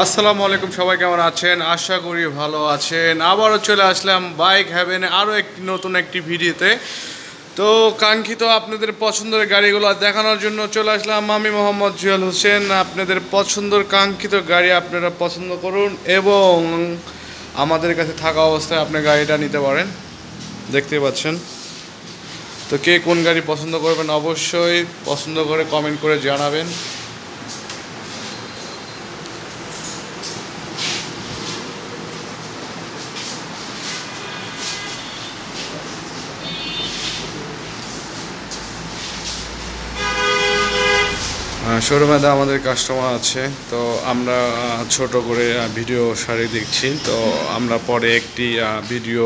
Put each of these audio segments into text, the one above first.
আসসালামু আলাইকুম, সবাই কেমন আছেন? আশা করি ভালো আছেন। আবারও চলে আসলাম বাইক হ্যাভেনে আরও একটি নতুন একটি ভিডিওতে। তো কাঙ্ক্ষিত আপনাদের পছন্দের গাড়িগুলো দেখানোর জন্য চলে আসলাম আমি মোহাম্মদ জুয়েল হোসেন। আপনাদের পছন্দের কাঙ্ক্ষিত গাড়ি আপনারা পছন্দ করুন এবং আমাদের কাছে থাকা অবস্থায় আপনি গাড়িটা নিতে পারেন। দেখতে পাচ্ছেন। তো কে কোন গাড়ি পছন্দ করবেন অবশ্যই পছন্দ করে কমেন্ট করে জানাবেন। শোরুমে আমাদের কাস্টমার আছে, তো আমরা ছোট করে ভিডিও সারি দেখছি। তো আমরা পরে একটি ভিডিও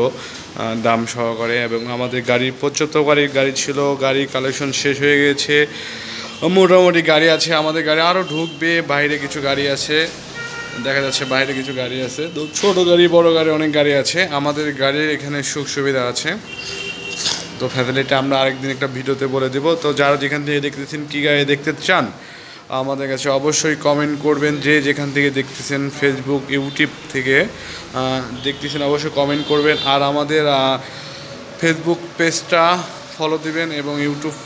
দাম সহকারে, এবং আমাদের গাড়ির 75 গাড়ি ছিল, গাড়ির কালেকশন শেষ হয়ে গেছে। মোটামুটি গাড়ি আছে, আমাদের গাড়ি আরও ঢুকবে। বাইরে কিছু গাড়ি আছে, দেখা যাচ্ছে বাইরে কিছু গাড়ি আছে। তো ছোটো গাড়ি বড় গাড়ি অনেক গাড়ি আছে। আমাদের গাড়ির এখানে সুখ সুবিধা আছে। তো ফ্যাসিলিটি আমরা আরেকদিন একটা ভিডিওতে বলে দেবো। তো যারা যেখান থেকে দেখতেছেন কী গাড়ি দেখতে চান আমাদের কাছে অবশ্যই কমেন্ট করবেন। যে যেখান থেকে দেখতেছেন, ফেসবুক ইউটিউব থেকে দেখতেছেন, অবশ্যই কমেন্ট করবেন। আর আমাদের ফেসবুক পেজটা ফলো দিবেন এবং ইউটিউব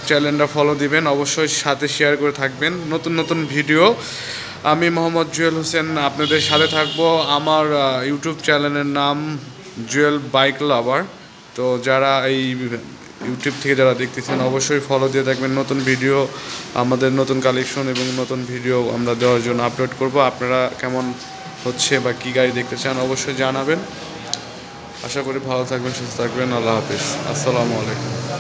চ্যানেলটা ফলো দিবেন। অবশ্যই সাথে শেয়ার করে থাকবেন নতুন নতুন ভিডিও। আমি মোহাম্মদ জুয়েল হোসেন আপনাদের সাথে থাকবো। আমার ইউটিউব চ্যানেলের নাম জুয়েল বাইক লাভার। তো যারা এই ইউটিউব থেকে যারা দেখতেছেন অবশ্যই ফলো দিয়ে থাকবেন। নতুন ভিডিও, আমাদের নতুন কালেকশন এবং নতুন ভিডিও আমরা দেওয়ার জন্য আপলোড করব। আপনারা কেমন হচ্ছে বা কী গাড়ি দেখতে চান অবশ্যই জানাবেন। আশা করি ভালো থাকবেন, সুস্থ থাকবেন। আল্লাহ হাফিজ, আসসালামু আলাইকুম।